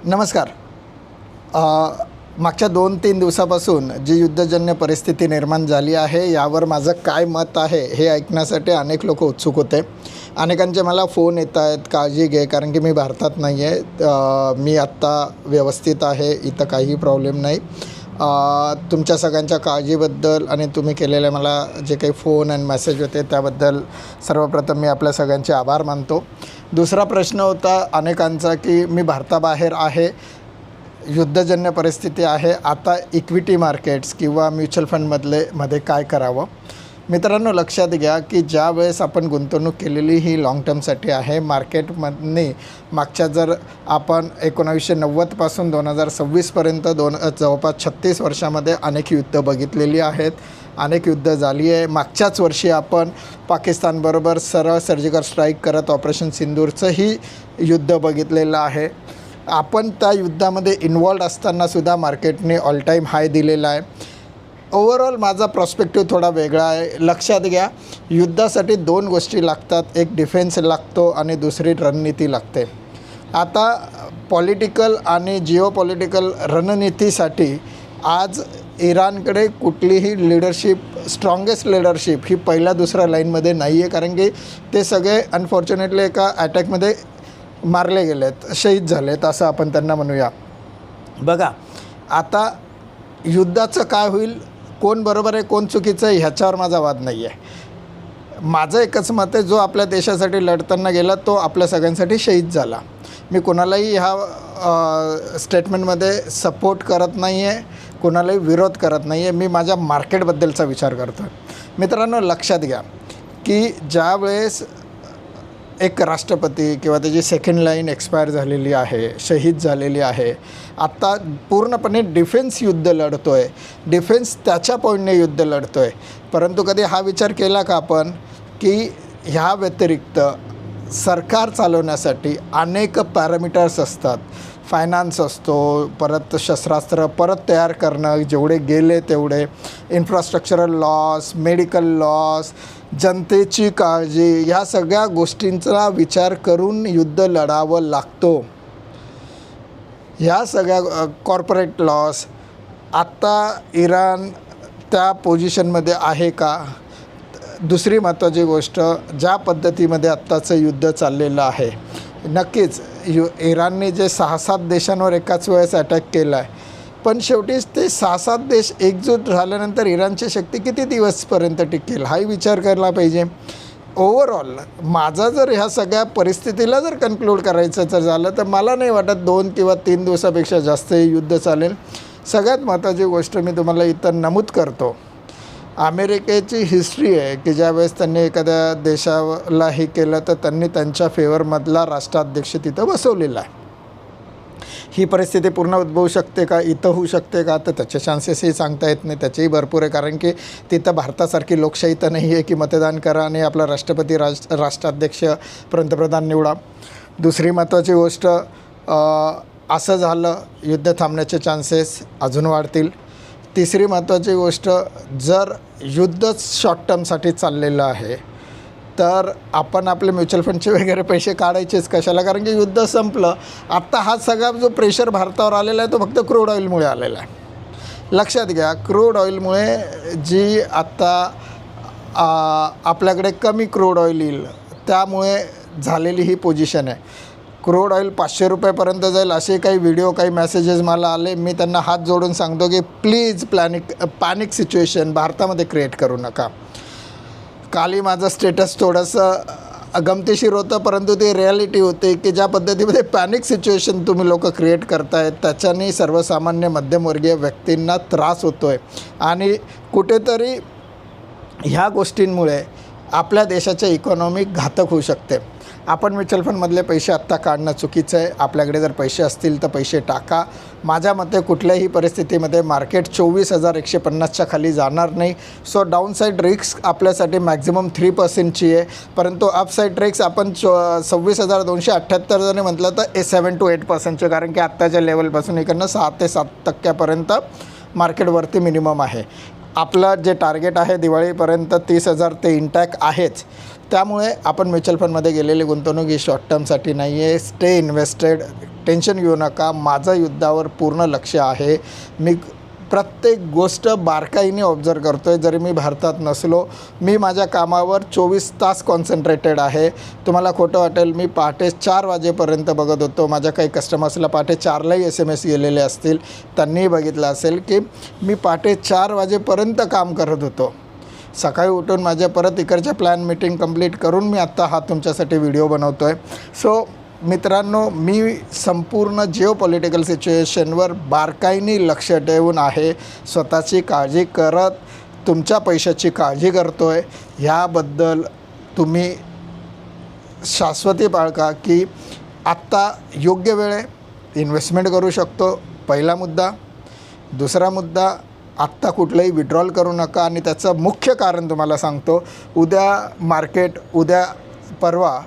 नमस्कार. मागच्या 2-3 दिवसापासून जी युद्धजन्य परिस्थिती निर्माण झाली आहे यावर माझं काय मत आहे हे ऐकण्यासाठी अनेक लोक उत्सुक होते. अनेकांचे मला फोन येत आहेत, काळजी घे, कारण की मी भारतात नाही आहे. मी आत्ता व्यवस्थित आहे, इथं काहीही प्रॉब्लेम नाही. तुमच्या सगळ्यांच्या काळजीबद्दल आणि तुम्ही केलेले मला जे काही फोन आणि मेसेज होते त्याबद्दल सर्वप्रथम मी आपल्या सगळ्यांचे आभार मानतो. दुसरा प्रश्न होता अनेकांचा की मी भारताबाहेर आहे, युद्धजन्य परिस्थिती आहे, आता इक्विटी मार्केट्स किंवा म्युच्युअल फंडमध्ये काय करावं. मित्रांनो, लक्षात घ्या की ज्या वेळेस आपण गुंतवणूक केलेली ही लाँग टर्मसाठी आहे. मार्केटमध्ये मागच्या जर आपण 1990पासून 2026पर्यंत जवळपास 36 वर्षामध्ये अनेक युद्ध बघितलेली आहेत, अनेक युद्ध झाली आहे. मागच्याच वर्षी आपण पाकिस्तानबरोबर सरळ सर्जिकल स्ट्राईक करत ऑपरेशन सिंदूरचंही युद्ध बघितलेलं आहे. आपण त्या युद्धामध्ये इन्वॉल्ड असतानासुद्धा मार्केटने ऑल टाईम हाय दिलेला आहे. ओव्हरऑल माझा प्रॉस्पेक्टिव्ह थोडा वेगळा आहे. लक्षात घ्या, युद्धासाठी 2 गोष्टी लागतात, एक डिफेन्स लागतो आणि दुसरी रणनीती लागते. आता पॉलिटिकल आणि जिओपॉलिटिकल रणनीतीसाठी आज इराणकडे कुठलीही लीडरशिप, स्ट्रॉंगेस्ट लीडरशिप ही पहिल्या दुसऱ्या लाईनमध्ये नाही आहे, कारण की ते सगळे अनफॉर्च्युनेटली एका अटॅकमध्ये मारले गेलेत, शहीद झालेत असं आपण त्यांना म्हणूया. बघा, आता युद्धाचं काय होईल, कोण बरोबर आहे कोण चुकीचं आहे ह्याच्यावर माझा वाद नाही आहे. माझं एकच मत आहे, जो आपल्या देशासाठी लढताना गेला तो आपल्या सगळ्यांसाठी शहीद झाला. मी कोणालाही ह्या स्टेटमेंटमध्ये सपोर्ट करत नाही आहे, कोणालाही विरोध करत नाही आहे. मी माझ्या मार्केटबद्दलचा विचार करतो. मित्रांनो, लक्षात घ्या की ज्या वेळेस एक राष्ट्रपती किंवा त्याची सेकंड लाईन एक्सपायर झालेली आहे, शहीद झालेली आहे, आत्ता पूर्णपणे डिफेन्स युद्ध लढतो आहे, डिफेन्स त्याच्या पॉईंटने युद्ध लढतो आहे. परंतु कधी हा विचार केला का आपण की ह्या व्यतिरिक्त सरकार चालवण्यासाठी अनेक पॅरामीटर्स असतात. फायनान्स असतो, परत शस्त्रास्त्र परत तयार करणं, जेवढे गेले तेवढे, इन्फ्रास्ट्रक्चरल लॉस, मेडिकल लॉस, जनतेची काळजी, ह्या सगळ्या गोष्टींचा विचार करून युद्ध लढावं लागतो. ह्या सगळ्या कॉर्पोरेट लॉस. आत्ता इराण त्या पोझिशनमध्ये आहे का? दुसरी महत्त्वाची गोष्ट, ज्या पद्धतीमध्ये आत्ताचं युद्ध चाललेलं आहे, नक्कीच इराणने जे 6-7 देशांवर एकाच वेळेस अटॅक केला आहे, पण शेवटी ते 6-7 देश एकजूट झाल्यानंतर इराणची शक्ती किती दिवसपर्यंत टिकेल हाही विचार करायला पाहिजे. ओव्हरऑल माझा जर ह्या सगळ्या परिस्थितीला जर कन्क्लूड करायचं जर झालं तर मला नाही वाटत 2 किंवा 3 दिवसापेक्षा जास्त हे युद्ध चालेल. सगळ्यात महत्त्वाची गोष्ट मी तुम्हाला इथं नमूद करतो, अमेरिकेची हिस्ट्री आहे की ज्यावेळेस त्यांनी एखाद्या देशाला हे केलं तर त्यांनी त्यांच्या फेवरमधला राष्ट्राध्यक्ष तिथं बसवलेला आहे. ही परिस्थिती पूर्ण उद्भवू शकते का, इथं होऊ शकते का, तर त्याचे चान्सेसही सांगता येत नाही. त्याचेही भरपूर आहे, कारण की तिथं भारतासारखी लोकशाही तर नाही आहे की मतदान करा आणि आपला राष्ट्रपती राष्ट्राध्यक्ष पंतप्रधान निवडा. दुसरी महत्त्वाची गोष्ट, असं झालं युद्ध थांबण्याचे चान्सेस अजून वाढतील. तिसरी महत्त्वाची गोष्ट, जर युद्धच शॉर्ट टर्मसाठी चाललेलं आहे तर आपण आपले म्युच्युअल फंडचे वगैरे पैसे काढायचेच कशाला, कारण की युद्ध संपलं. आत्ता हा सगळा जो प्रेशर भारतावर आलेला आहे तो फक्त क्रूड ऑइलमुळे आलेला आहे. लक्षात घ्या, क्रूड ऑइलमुळे जी आत्ता आपल्याकडे कमी क्रूड ऑइल येईल त्यामुळे झालेली ही पोझिशन आहे. क्रूड ऑइल 500 रुपयापर्यंत जाईल असे काही व्हिडिओ, काही मेसेजेस मला आले. मी त्यांना हात जोडून सांगतो की प्लीज पॅनिक सिच्युएशन भारतामध्ये क्रिएट करू नका. कालही माझं स्टेटस थोडंसं गमतीशीर होतं, परंतु ती रिॲलिटी होते की ज्या पद्धतीमध्ये पॅनिक सिच्युएशन तुम्ही लोक क्रिएट करतायत त्याच्याने सर्वसामान्य मध्यमवर्गीय व्यक्तींना त्रास होतो आहे आणि कुठेतरी ह्या गोष्टींमुळे आपल्या देशाच्या इकॉनॉमी घातक होऊ शकते. आपण म्युच्युअल फंडमधले पैसे आत्ता काढणं चुकीचं आहे. आपल्याकडे जर पैसे असतील तर पैसे टाका. माझ्या मते कुठल्याही परिस्थितीमध्ये मार्केट 24,150च्या खाली जाणार नाही. सो डाऊनसाईड रिस्क आपल्यासाठी मॅक्झिमम 3%ची आहे, परंतु अपसाईड रिस्क आपण 26,278 जरी म्हटलं तर 7 to 8%चे, कारण की आत्ताच्या लेवलपासून इकडनं 6 ते 7% मार्केटवरती मिनिमम आहे. आपलं जे टार्गेट आहे दिवाळीपर्यंत 30,000 ते इंटॅक्ट आहेच. त्यामुळे आपण म्युच्युअल फंडमध्ये गेलेली गुंतवणूक ही शॉर्ट टर्मसाठी नाही आहे. Stay invested. टेन्शन घेऊ नका. माझं युद्धावर पूर्ण लक्ष आहे. मी प्रत्येक गोष्ट बारकाईने ऑब्झर्व करतो आहे. जरी मी भारतात नसलो, मी माझ्या कामावर 24 तास कॉन्सन्ट्रेटेड आहे. तुम्हाला खोटं वाटेल, मी पहाटे 4 वाजेपर्यंत बघत होतो. माझ्या काही कस्टमर्सला पहाटे 4लाही SMS गेलेले असतील, त्यांनीही बघितलं असेल की मी पहाटे 4 वाजेपर्यंत काम करत होतो. सकाळी उठून माझ्या परत इकडच्या प्लॅन मीटिंग कंप्लीट करून मी आत्ता हा तुमच्यासाठी व्हिडिओ बनवतो आहे. सो मित्रांनो, मी संपूर्ण जिओपॉलिटिकल सिच्युएशनवर बारकाईने लक्ष ठेवून आहे. स्वतःची काळजी करत तुमच्या पैशाची काळजी करतो आहे. ह्याबद्दल तुम्ही शाश्वती बाळगा की आत्ता योग्य वेळे इन्व्हेस्टमेंट करू शकतो. पहिला मुद्दा. दुसरा मुद्दा, आत्ता कुठलंही विड्रॉल करू नका. आणि त्याचं मुख्य कारण तुम्हाला सांगतो, उद्या परवा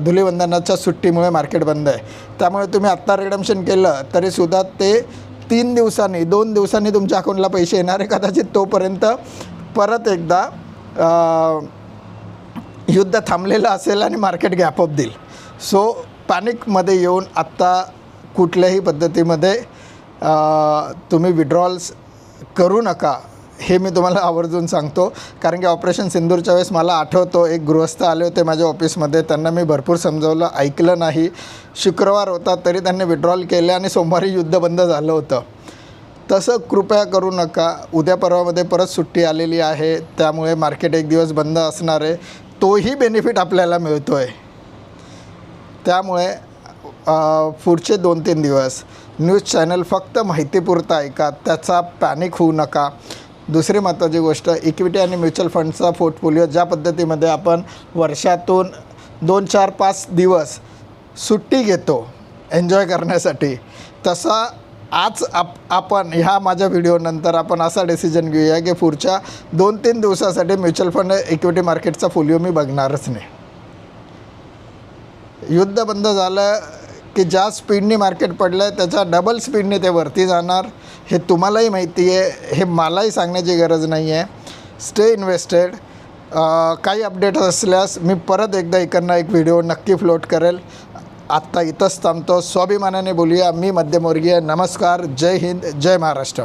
धुलीवंदनाच्या सुट्टीमुळे मार्केट बंद आहे. त्यामुळे तुम्ही आत्ता रिडम्शन केलं तरीसुद्धा ते 2 दिवसांनी तुमच्या अकाउंटला पैसे येणार आहे. कदाचित तोपर्यंत परत एकदा युद्ध थांबलेलं असेल आणि मार्केट गॅप अप देईल. सो पॅनिकमध्ये येऊन आत्ता कुठल्याही पद्धतीमध्ये तुम्ही विड्रॉल्स करू नका, हे मी तुम्हाला आवर्जून सांगतो. कारण की ऑपरेशन सिंदूरच्या वेळेस मला आठवतो, एक गृहस्थ आले होते माझ्या ऑफिसमध्ये. त्यांना मी भरपूर समजावलं, ऐकलं नाही. शुक्रवार होता तरी त्यांनी विड्रॉल केले आणि सोमवारी युद्ध बंद झालं होतं. तसं कृपया करू नका. उद्या परवामध्ये परत सुट्टी आलेली आहे, त्यामुळे मार्केट एक दिवस बंद असणार आहे. तोही बेनिफिट आपल्याला मिळतो आहे. त्यामुळे पुढचे 2-3 दिवस न्यूज चॅनल फक्त माहितीपुरतं ऐका, त्याचा पॅनिक होऊ नका. दुसरी महत्त्वाची गोष्ट, इक्विटी आणि म्युच्युअल फंडचा पोर्टफोलिओ ज्या पद्धतीमध्ये आपण वर्षातून 2, 4, 5 दिवस सुट्टी घेतो एन्जॉय करण्यासाठी, तसा आज आपण ह्या माझ्या व्हिडिओनंतर आपण असा डिसिजन घेऊया की पुढच्या 2-3 दिवसासाठी म्युच्युअल फंड इक्विटी मार्केटचा फोलिओ मी बघणारच नाही. युद्ध बंद झालं की ज्या स्पीडने मार्केट पडलं आहे त्याच्या डबल स्पीडने ते वरती जाणार. हे तुम्हालाही माहिती आहे, हे मलाही सांगण्याची गरज नाही आहे. Stay invested. काही अपडेट असल्यास मी परत एकदा इकडनं एक व्हिडिओ नक्की फ्लोट करेल. आत्ता इथंच थांबतो. स्वाभिमानाने बोलूया. मी मध्यमवर्गीय. नमस्कार. जय हिंद. जय महाराष्ट्र.